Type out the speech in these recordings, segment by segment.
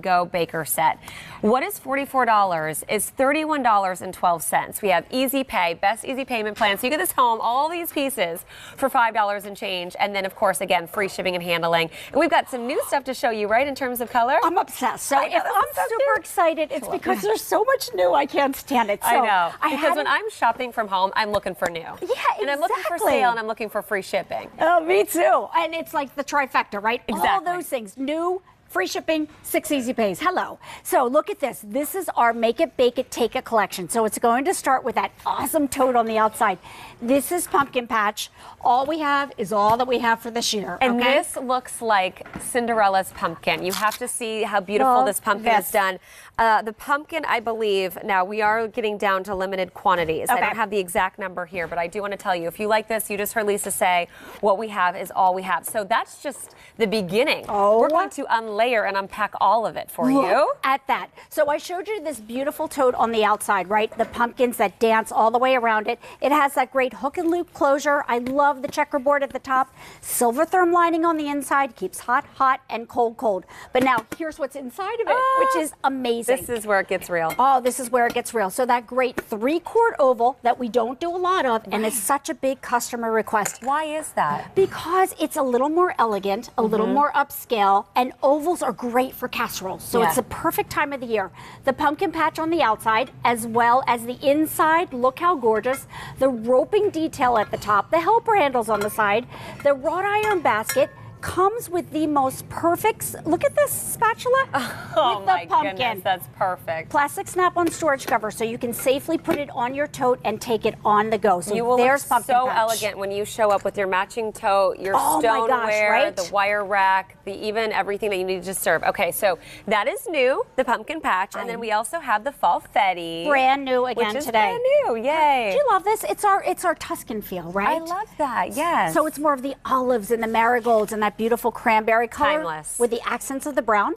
Go baker set. What is $44 is $31.12. We have easy pay, best easy payment plan. So you get this home, all these pieces for $5 and change. And then, of course, again, free shipping and handling. And we've got some new stuff to show you, right, in terms of color? I'm obsessed. So if I'm super excited, it's because there's so much new, I can't stand it. So I know. Because when I'm shopping from home, I'm looking for new. Yeah, exactly. And I'm looking for sale and I'm looking for free shipping. Oh, me too. And it's like the trifecta, right? Exactly. All those things. New, free shipping, 6 easy pays. Hello. So look at this. This is our Make It, Bake It, Take It collection. So it's going to start with that awesome tote on the outside. This is Pumpkin Patch. All we have is all that we have for this year. And this looks like Cinderella's pumpkin. You have to see how beautiful this pumpkin is done. The pumpkin, I believe, now we are getting down to limited quantities. I don't have the exact number here, but I do want to tell you, if you like this, you just heard Lisa say, what we have is all we have. So that's just the beginning. We're going to unlayer and unpack all of it for you. At that. So I showed you this beautiful tote on the outside, right? The pumpkins that dance all the way around it. It has that great hook and loop closure. I love the checkerboard at the top. Silver therm lining on the inside. Keeps hot, hot, and cold, cold. But now here's what's inside of it, which is amazing. This is where it gets real. Oh, this is where it gets real. So that great 3-quart oval that we don't do a lot of, and it's such a big customer request. Why is that? Because it's a little more elegant, a little more upscale, and ovals are great for casseroles. So it's a perfect time of the year. The pumpkin patch on the outside, as well as the inside. Look how gorgeous. The roping detail at the top, the helper handles on the side, the wrought iron basket. Comes with the most perfect, look at this spatula with the pumpkin. Goodness, that's perfect. Plastic snap-on storage cover, so you can safely put it on your tote and take it on the go. So you will there's look so pumpkin patch. elegant when you show up with your matching tote, your Oh my gosh, stoneware, right? the wire rack, even everything that you need to serve. Okay, so that is new, the pumpkin patch, and then we also have the fall fetty. Brand new again which is today. Brand new, yay. Do you love this? It's our Tuscan feel, right? I love that, yes. So it's more of the olives and the marigolds and that beautiful cranberry color. Timeless. With the accents of the brown.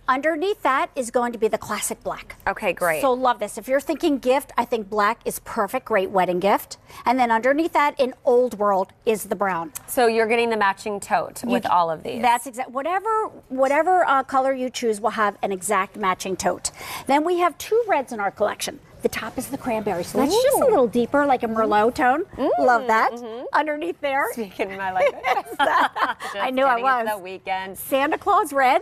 Underneath that is going to be the classic black. Okay, great. So love this. If you're thinking gift, I think black is perfect, great wedding gift. And then underneath that in Old World is the brown. So you're getting the matching tote with all of these. That's exact. Whatever color you choose will have an exact matching tote. Then we have 2 reds in our collection. The top is the cranberry, so that's just a little deeper, like a Merlot tone. Love that. Underneath there. Speaking my language. I knew I was. It's the weekend. Santa Claus red.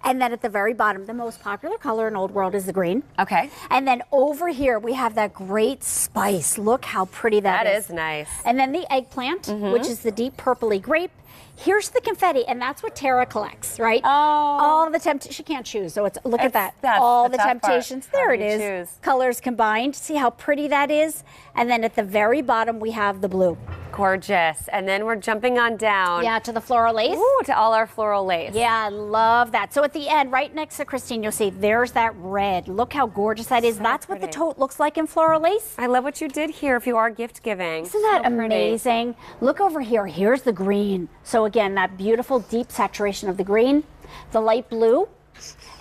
And then at the very bottom, the most popular color in Old World is the green. Okay. And then over here, we have that great spice. Look how pretty that is. That is nice. And then the eggplant, which is the deep purpley grape. Here's the confetti, and that's what Tara collects, right? Oh. All the she can't choose, so look at that. All the Temp-tations. There it is. Choose. Colors combined. See how pretty that is? And then at the very bottom, we have the blue. Gorgeous. And then we're jumping on down. Yeah, to the floral lace. Ooh, to all our floral lace. Yeah, I love that. So at the end, right next to Christine, you'll see there's that red. Look how gorgeous that is. That's what the tote looks like in floral lace. I love what you did here if you are gift giving. Isn't that amazing? Look over here. Here's the green. So again, that beautiful deep saturation of the green, the light blue,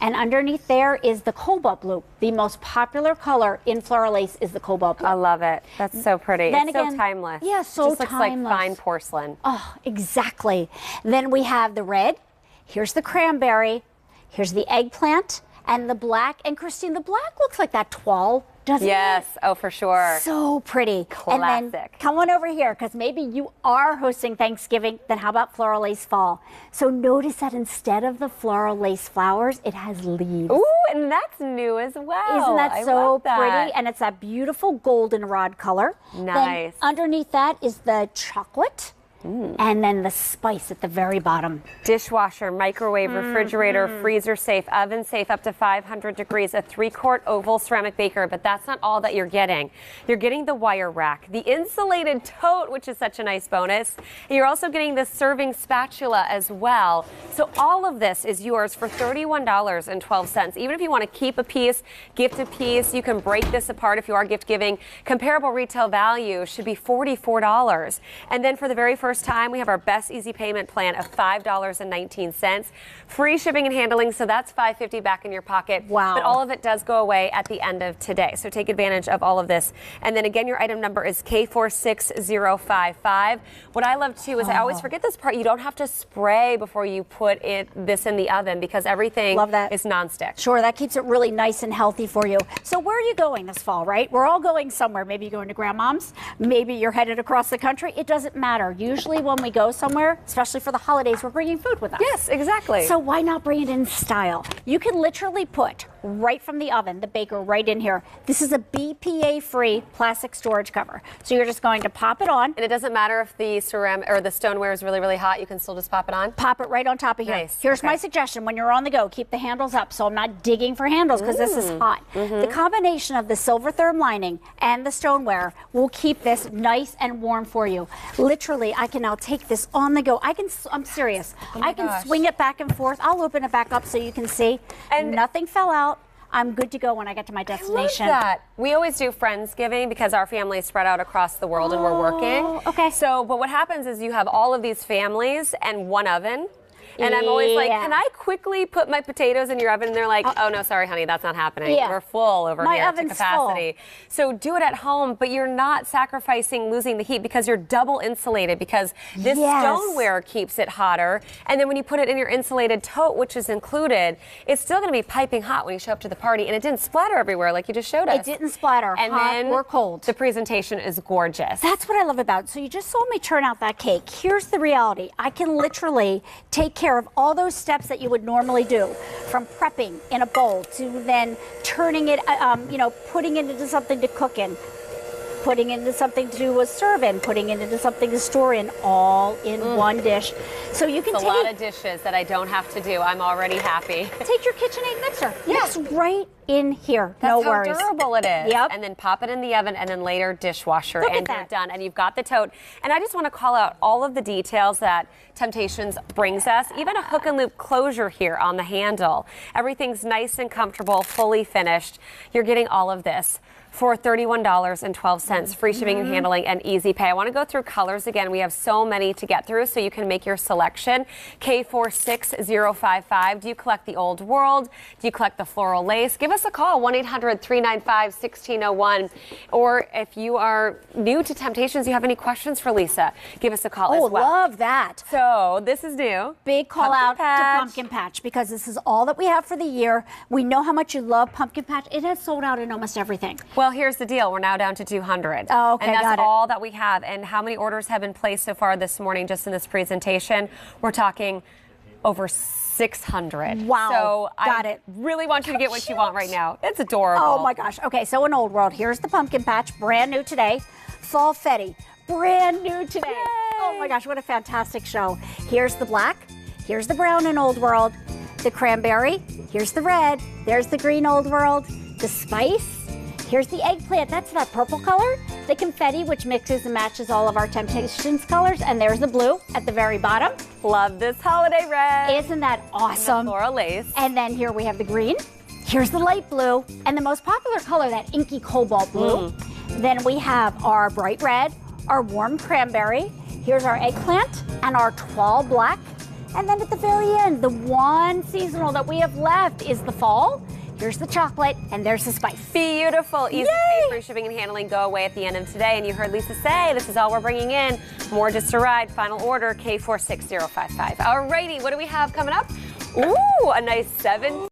and underneath there is the cobalt blue. The most popular color in floral lace is the cobalt blue. I love it. That's so pretty. Then it's again, so timeless. Yeah, so it just timeless. looks like fine porcelain. Oh, exactly. Then we have the red. Here's the cranberry. Here's the eggplant and the black. And Christine, the black looks like that toile, doesn't it? Yes. Oh, for sure. So pretty. Classic. And then come on over here, because maybe you are hosting Thanksgiving. Then how about floral lace fall? So notice that instead of the floral lace flowers, it has leaves. Ooh, and that's new as well. Isn't that so love that. pretty? And it's that beautiful goldenrod color. Nice. Then underneath that is the chocolate. And then the spice at the very bottom. Dishwasher, microwave, refrigerator, freezer safe, oven safe up to 500 degrees, a 3-quart oval ceramic baker. But that's not all that you're getting. You're getting the wire rack, the insulated tote, which is such a nice bonus. And you're also getting the serving spatula as well. So all of this is yours for $31.12. Even if you want to keep a piece, gift a piece, you can break this apart if you are gift giving. Comparable retail value should be $44. And then for the very first first time, we have our best easy payment plan of $5.19. Free shipping and handling, so that's $5.50 back in your pocket. Wow. But all of it does go away at the end of today, so take advantage of all of this. And then again, your item number is K46055. What I love too is I always forget this part. You don't have to spray before you put this in the oven because everything is nonstick. Sure, that keeps it really nice and healthy for you. So where are you going this fall, right? We're all going somewhere. Maybe you're going to grandmom's. Maybe you're headed across the country. It doesn't matter. Usually when we go somewhere, especially for the holidays, we're bringing food with us. Yes, exactly. So why not bring it in style? You can literally put right from the oven, the baker right in here. This is a BPA-free plastic storage cover. So you're just going to pop it on. And it doesn't matter if the ceramic or the stoneware is really, really hot. You can still just pop it on. Pop it right on top of here. Nice. Here's my suggestion. When you're on the go, keep the handles up so I'm not digging for handles because this is hot. The combination of the silver therm lining and the stoneware will keep this nice and warm for you. Literally, I can now take this on the go. I'm serious. I can swing it back and forth. I'll open it back up so you can see. And nothing fell out. I'm good to go when I get to my destination. I love that. We always do Friendsgiving because our family is spread out across the world and we're working. Okay. So, but what happens is you have all of these families and one oven. And I'm always like, can I quickly put my potatoes in your oven? And they're like, oh, no, sorry, honey, that's not happening. We're full over here to capacity. So do it at home, but you're not sacrificing losing the heat because you're double insulated because this stoneware keeps it hotter. And then when you put it in your insulated tote, which is included, it's still going to be piping hot when you show up to the party. And it didn't splatter everywhere like you just showed us. It didn't splatter, and hot then or cold. The presentation is gorgeous. That's what I love about it. So you just saw me turn out that cake. Here's the reality. I can literally take care of all those steps that you would normally do, from prepping in a bowl to then turning it, putting it into something to cook in, putting it into something to serve in, putting it into something to store in, all in one dish. So you can take a lot of dishes that I don't have to do. I'm already happy. Take your KitchenAid mixer. Yes, right in here. No worries. That's how durable it is. Yep. And then pop it in the oven and then later dishwasher and you're done. And you've got the tote. And I just want to call out all of the details that Temp-tations brings us. Even a hook and loop closure here on the handle. Everything's nice and comfortable, fully finished. You're getting all of this for $31.12, free shipping and handling and easy pay. I want to go through colors again. We have so many to get through so you can make your selection. K46055. Do you collect the old world? Do you collect the floral lace? Give us a call, 1-800-395-1601. Or if you are new to Temp-tations, you have any questions for Lisa, give us a call as well. Oh, love that. So this is new. Big call out to Pumpkin Patch because this is all that we have for the year. We know how much you love Pumpkin Patch. It has sold out in almost everything. Well, here's the deal. We're now down to 200. Oh, okay, and that's all that we have. And how many orders have been placed so far this morning just in this presentation? We're talking over 600. Wow. So I really want you to get what you want right now. It's adorable. Oh my gosh. Okay, so in Old World, here's the Pumpkin Patch, brand new today. Fall Fetty, brand new today. Yay. Oh my gosh, what a fantastic show. Here's the black, here's the brown in Old World, the cranberry, here's the red, there's the green Old World, the spice. Here's the eggplant, that's that purple color. The confetti, which mixes and matches all of our Temp-tations colors. And there's the blue at the very bottom. Love this holiday red. Isn't that awesome? And the floral lace. And then here we have the green. Here's the light blue. And the most popular color, that inky cobalt blue. Then we have our bright red, our warm cranberry. Here's our eggplant and our tall black. And then at the very end, the one seasonal that we have left is the fall. Here's the chocolate, and there's the spice. Beautiful. Easy pay, free shipping and handling go away at the end of today. And you heard Lisa say, this is all we're bringing in. More just arrived. Final order, K46055. Alrighty, what do we have coming up? Ooh, a nice 7.